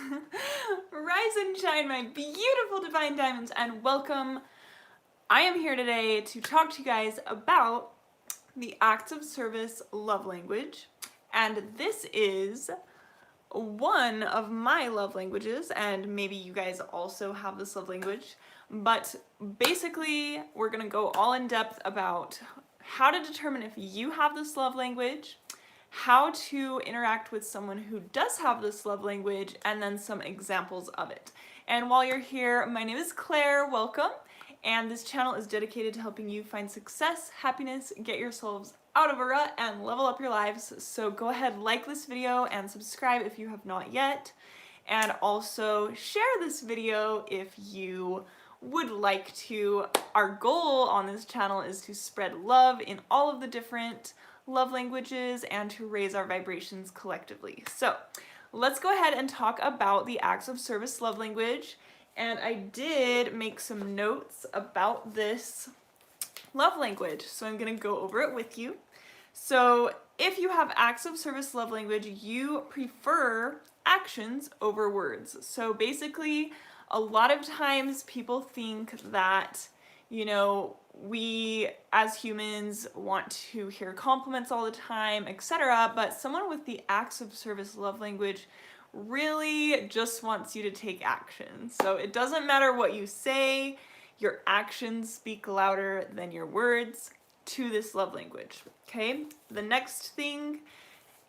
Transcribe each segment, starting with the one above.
Rise and shine, my beautiful divine diamonds, and welcome. I am here today to talk to you guys about the acts of service love language, and this is one of my love languages, and maybe you guys also have this love language, but basically we're gonna go all in depth about how to determine if you have this love language, how to interact with someone who does have this love language, and then some examples of it. And while you're here, my name is Claire, welcome, and this channel is dedicated to helping you find success, happiness, get yourselves out of a rut, and level up your lives. So go ahead, like this video and subscribe if you have not yet, and also share this video if you would like to. Our goal on this channel is to spread love in all of the different love languages and to raise our vibrations collectively. So let's go ahead and talk about the acts of service love language. And I did make some notes about this love language, so I'm gonna go over it with you. So if you have acts of service love language, you prefer actions over words. So basically, a lot of times people think that, we as humans want to hear compliments all the time, etc. But someone with the acts of service love language really just wants you to take action. So it doesn't matter what you say, your actions speak louder than your words to this love language. Okay? The next thing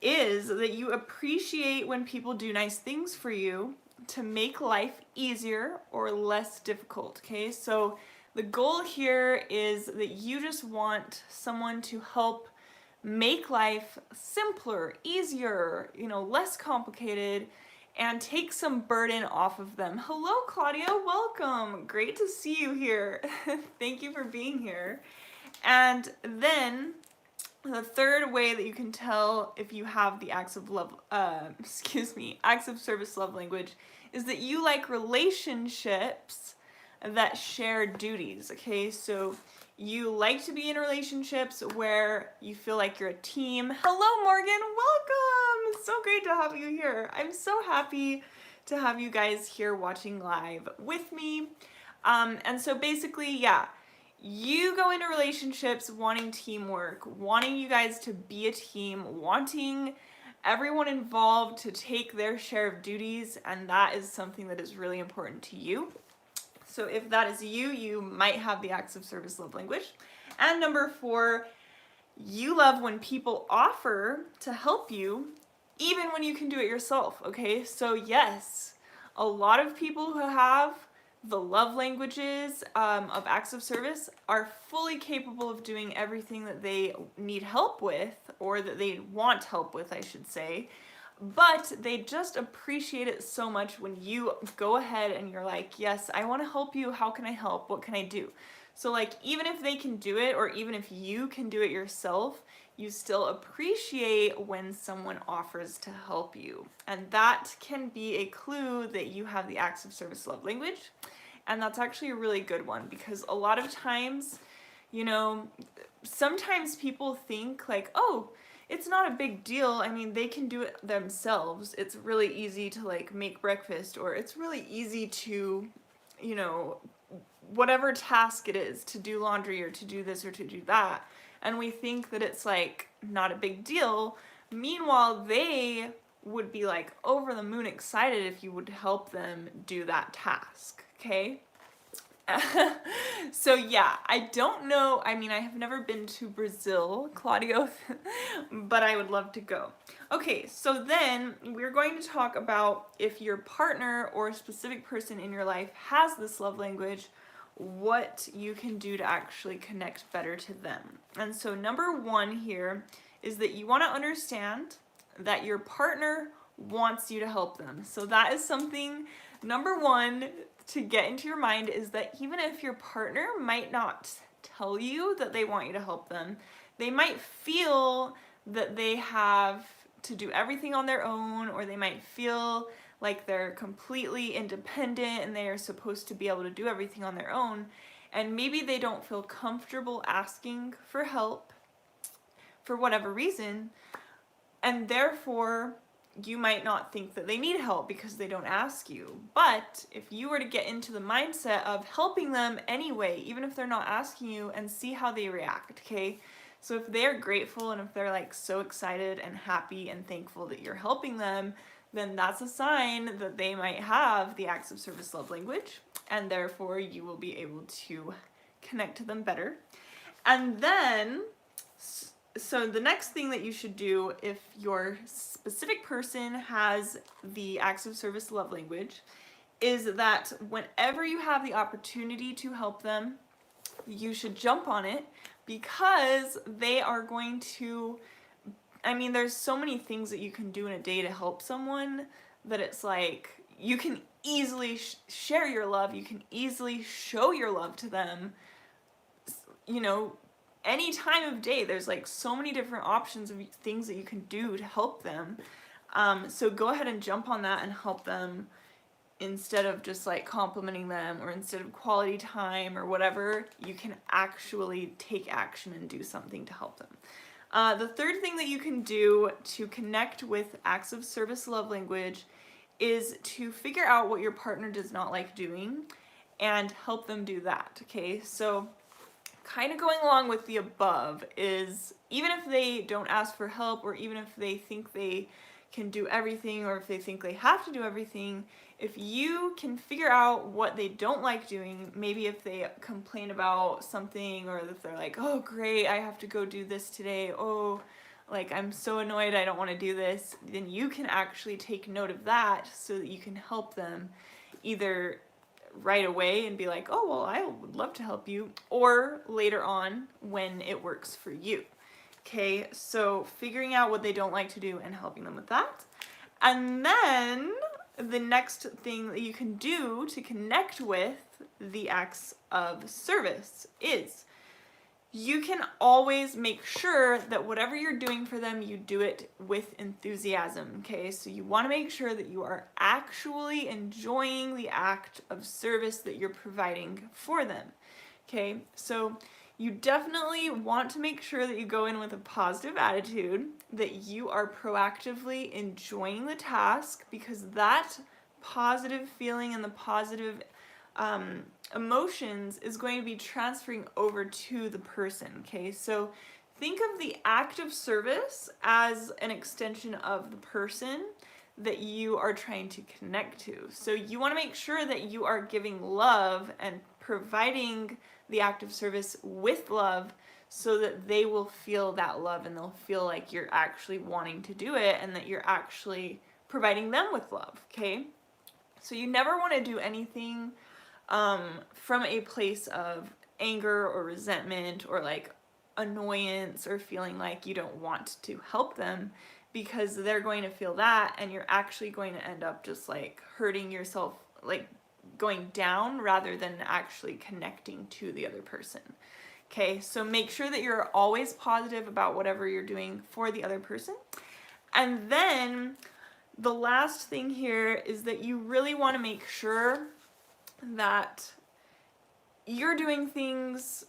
is that you appreciate when people do nice things for you to make life easier or less difficult. Okay? So the goal here is that you just want someone to help make life simpler, easier, less complicated, and take some burden off of them. Hello, Claudia, welcome. Great to see you here. Thank you for being here. And then the third way that you can tell if you have the acts of love, acts of service love language is that you like relationships that share duties. Okay, so you like to be in relationships where you feel like you're a team. Hello, Morgan, welcome. It's so great to have you here. I'm so happy to have you guys here watching live with me. And so basically, yeah, you go into relationships wanting teamwork, wanting you guys to be a team, wanting everyone involved to take their share of duties, and that is something that is really important to you. So if that is you, you might have the acts of service love language. And number 4, you love when people offer to help you, even when you can do it yourself, okay? So yes, a lot of people who have the love languages of acts of service are fully capable of doing everything that they need help with, or that they want help with, I should say. But they just appreciate it so much when you go ahead and you're like, yes, I want to help you. How can I help? What can I do? So like, even if they can do it, or even if you can do it yourself, you still appreciate when someone offers to help you. And that can be a clue that you have the acts of service love language. And that's actually a really good one, because a lot of times, sometimes people think like, oh, it's not a big deal. I mean, they can do it themselves. It's really easy to like make breakfast, or it's really easy to, whatever task it is, to do laundry or to do this or to do that. And we think that it's like not a big deal. Meanwhile, they would be like over the moon excited if you would help them do that task. Okay? So yeah, I don't know, I mean, I have never been to Brazil, Claudio, but I would love to go. Okay, so then we're going to talk about if your partner or a specific person in your life has this love language, what you can do to actually connect better to them. And so number 1 here is that you want to understand that your partner wants you to help them. So that is something, number 1, to get into your mind, is that even if your partner might not tell you that they want you to help them, they might feel that they have to do everything on their own, or they might feel like they're completely independent and they are supposed to be able to do everything on their own. And maybe they don't feel comfortable asking for help for whatever reason. And therefore, you might not think that they need help because they don't ask you. But if you were to get into the mindset of helping them anyway, even if they're not asking you, and see how they react, okay? So if they're grateful and if they're like so excited and happy and thankful that you're helping them, then that's a sign that they might have the acts of service love language, and therefore you will be able to connect to them better. And then, so the next thing that you should do if your specific person has the acts of service love language is that whenever you have the opportunity to help them, you should jump on it, because they are going to, I mean, there's so many things that you can do in a day to help someone that it's like you can easily share your love, you can easily show your love to them, you know, any time of day. There's like so many different options of things that you can do to help them. So go ahead and jump on that and help them, instead of just like complimenting them, or instead of quality time or whatever. You can actually take action and do something to help them. The third thing that you can do to connect with acts of service love language is to figure out what your partner does not like doing and help them do that, okay? So kind of going along with the above is, even if they don't ask for help, or even if they think they can do everything, or if they think they have to do everything, if you can figure out what they don't like doing, maybe if they complain about something, or if they're like, oh great, I have to go do this today, oh, like I'm so annoyed, I don't want to do this, then you can actually take note of that so that you can help them either right away and be like, oh, well, I would love to help you, or later on when it works for you. Okay, so figuring out what they don't like to do and helping them with that. And then the next thing that you can do to connect with the acts of service is you can always make sure that whatever you're doing for them, you do it with enthusiasm, okay? So you want to make sure that you are actually enjoying the act of service that you're providing for them, okay? So you definitely want to make sure that you go in with a positive attitude, that you are proactively enjoying the task, because that positive feeling and the positive emotions is going to be transferring over to the person, okay? So think of the act of service as an extension of the person that you are trying to connect to. So you want to make sure that you are giving love and providing the act of service with love, so that they will feel that love and they'll feel like you're actually wanting to do it and that you're actually providing them with love, okay? So you never want to do anything from a place of anger or resentment or like annoyance or feeling like you don't want to help them, because they're going to feel that and you're actually going to end up just like hurting yourself, like going down rather than actually connecting to the other person. Okay, so make sure that you're always positive about whatever you're doing for the other person. And then the last thing here is that you really want to make sure that you're doing things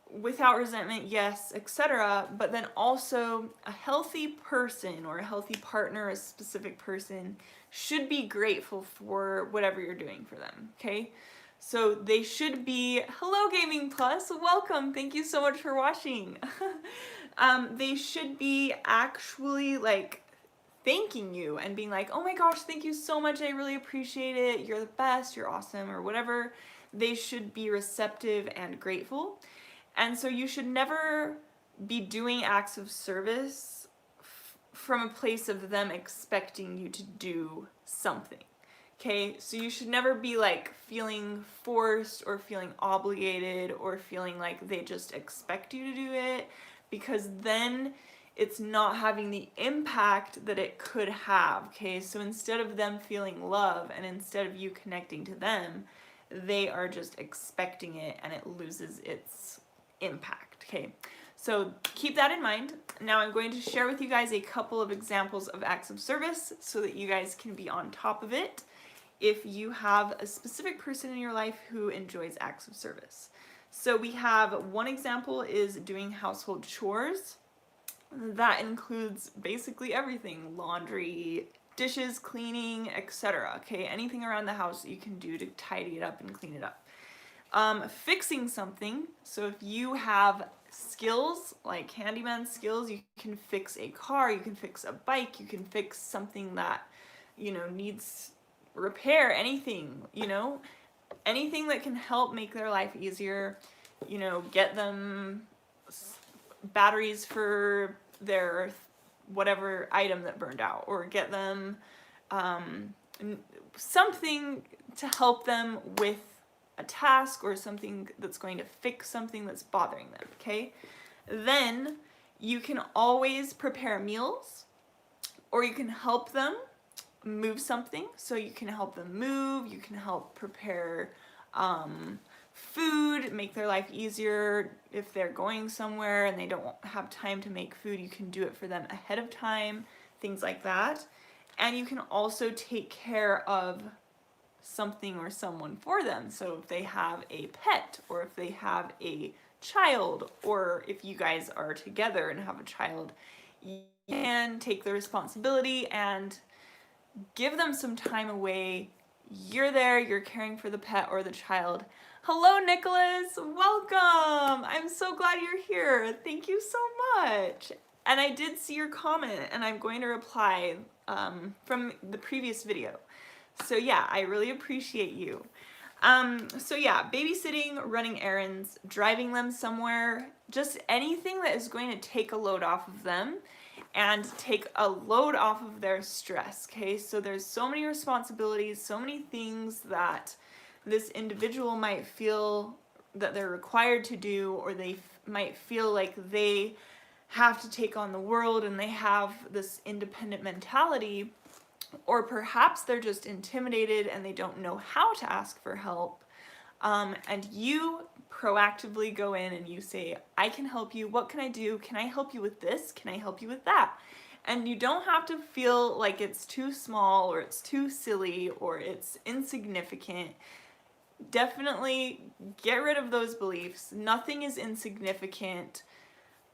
without resentment, yes, etc., but then also a healthy person or a healthy partner, a specific person, should be grateful for whatever you're doing for them, okay? So they should be, hello Gaming Plus, welcome, thank you so much for watching. They should be actually like thanking you and being like, oh my gosh, thank you so much, I really appreciate it, you're the best, you're awesome, or whatever. They should be receptive and grateful. And so you should never be doing acts of service from a place of them expecting you to do something. Okay, so you should never be like feeling forced or feeling obligated or feeling like they just expect you to do it, because then it's not having the impact that it could have, okay? So instead of them feeling love and instead of you connecting to them, they are just expecting it and it loses its impact, okay? So keep that in mind. Now I'm going to share with you guys a couple of examples of acts of service so that you guys can be on top of it if you have a specific person in your life who enjoys acts of service. So we have one example is doing household chores. That includes basically everything: laundry, dishes, cleaning, etc. Okay, anything around the house that you can do to tidy it up and clean it up. Fixing something, so if you have skills, like handyman skills, you can fix a car, you can fix a bike, you can fix something that, you know, needs repair, anything, you know, anything that can help make their life easier, you know, get them batteries for their whatever item that burned out, or get them something to help them with a task, or something that's going to fix something that's bothering them, okay? Then you can always prepare meals, or you can help them move something. So you can help them move, you can help prepare food, make their life easier. If they're going somewhere and they don't have time to make food, you can do it for them ahead of time, things like that. And you can also take care of something or someone for them. So if they have a pet, or if they have a child, or if you guys are together and have a child, you can take the responsibility and give them some time away. You're there, you're caring for the pet or the child. Hello, Nicholas, welcome. I'm so glad you're here. Thank you so much. And I did see your comment, and I'm going to reply from the previous video. So yeah, I really appreciate you. So yeah, babysitting, running errands, driving them somewhere, just anything that is going to take a load off of them and take a load off of their stress, okay? So there's so many responsibilities, so many things that this individual might feel that they're required to do, or they might feel like they have to take on the world and they have this independent mentality, or perhaps they're just intimidated and they don't know how to ask for help. And you proactively go in and you say, I can help you. What can I do? Can I help you with this? Can I help you with that? And you don't have to feel like it's too small, or it's too silly, or it's insignificant. Definitely get rid of those beliefs. Nothing is insignificant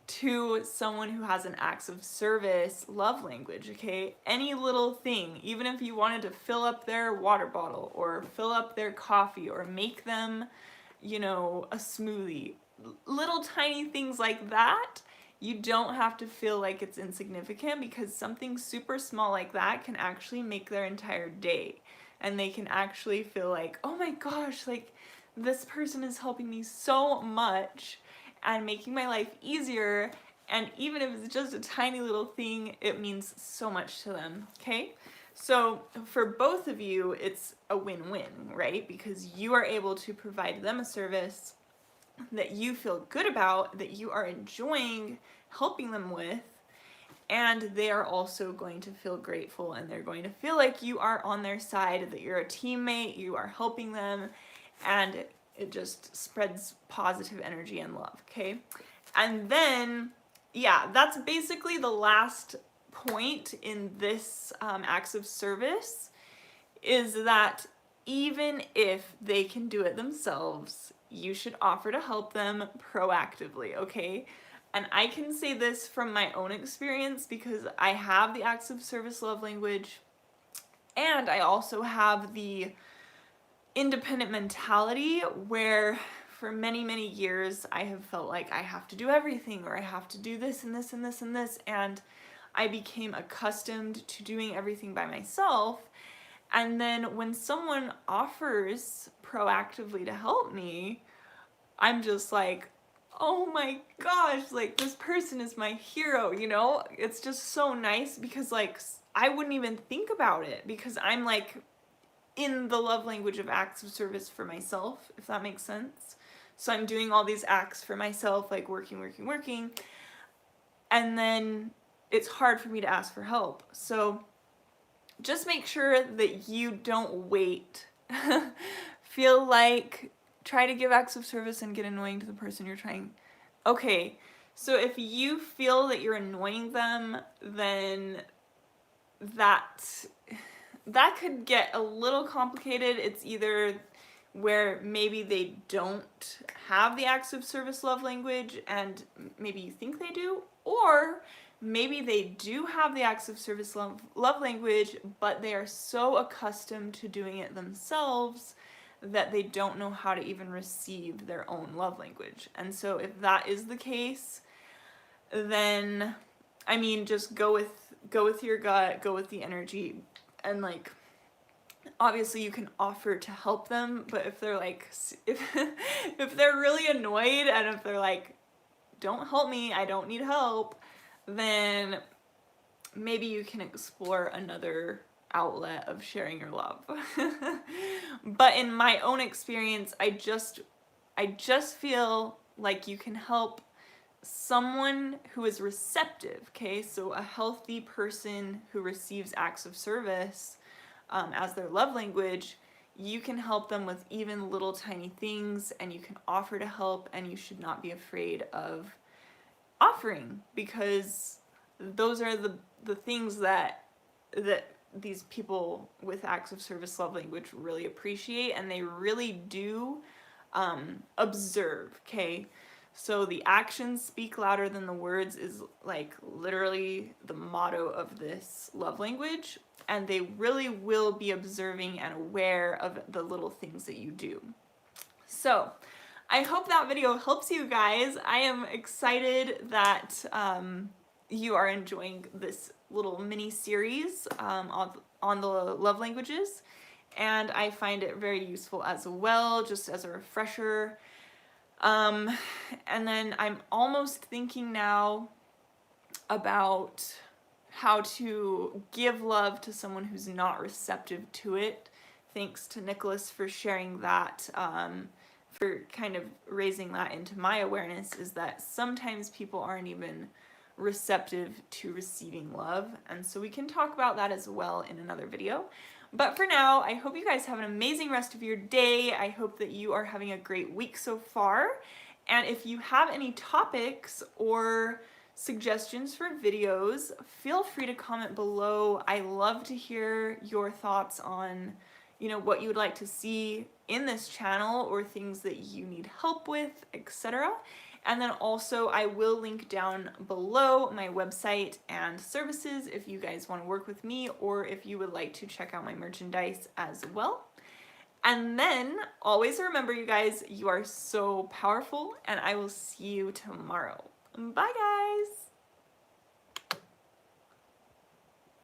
to someone who has an acts of service love language, okay? Any little thing, even if you wanted to fill up their water bottle, or fill up their coffee, or make them, you know, a smoothie, little tiny things like that, you don't have to feel like it's insignificant, because something super small like that can actually make their entire day. And they can actually feel like, oh my gosh, like this person is helping me so much and making my life easier. And even if it's just a tiny little thing, it means so much to them, okay? So for both of you, it's a win-win, right? Because you are able to provide them a service that you feel good about, that you are enjoying helping them with, and they are also going to feel grateful, and they're going to feel like you are on their side, that you're a teammate, you are helping them, and it just spreads positive energy and love, okay? And then, yeah, that's basically the last point in this acts of service, is that even if they can do it themselves, you should offer to help them proactively, okay? And I can say this from my own experience, because I have the acts of service love language, and I also have the independent mentality where for many, many years I have felt like I have to do everything, or I have to do this and this and this and this, and I became accustomed to doing everything by myself. And then when someone offers proactively to help me, I'm just like, oh my gosh, like this person is my hero, you know? It's just so nice, because like I wouldn't even think about it, because I'm like in the love language of acts of service for myself, if that makes sense. So I'm doing all these acts for myself, like working, and then it's hard for me to ask for help. So just make sure that you don't wait. Feel like, try to give acts of service and get annoying to the person you're trying. Okay, so if you feel that you're annoying them, then that could get a little complicated. It's either where maybe they don't have the acts of service love language and maybe you think they do, or maybe they do have the acts of service love language, but they are so accustomed to doing it themselves that they don't know how to even receive their own love language. And so if that is the case, then I mean, just go with your gut, go with the energy, and like obviously you can offer to help them, but if they're like if they're really annoyed and if they're like, don't help me, I don't need help, then maybe you can explore another outlet of sharing your love. But in my own experience, I just feel like you can help someone who is receptive, okay? So a healthy person who receives acts of service as their love language, you can help them with even little tiny things, and you can offer to help, and you should not be afraid of offering, because those are the things that these people with acts of service love language really appreciate, and they really do observe, okay? So the actions speak louder than the words is like literally the motto of this love language, and they really will be observing and aware of the little things that you do. So I hope that video helps you guys. I am excited that you are enjoying this little mini series on the love languages, and I find it very useful as well, just as a refresher. And then I'm almost thinking now about how to give love to someone who's not receptive to it. Thanks to Nicholas for sharing that, for kind of raising that into my awareness, is that sometimes people aren't even receptive to receiving love. And so we can talk about that as well in another video. But for now, I hope you guys have an amazing rest of your day. I hope that you are having a great week so far. And if you have any topics or suggestions for videos, feel free to comment below. I love to hear your thoughts on, you know, what you would like to see in this channel or things that you need help with, etc. And then also I will link down below my website and services if you guys want to work with me, or if you would like to check out my merchandise as well. And then always remember, you guys, you are so powerful, and I will see you tomorrow. Bye guys!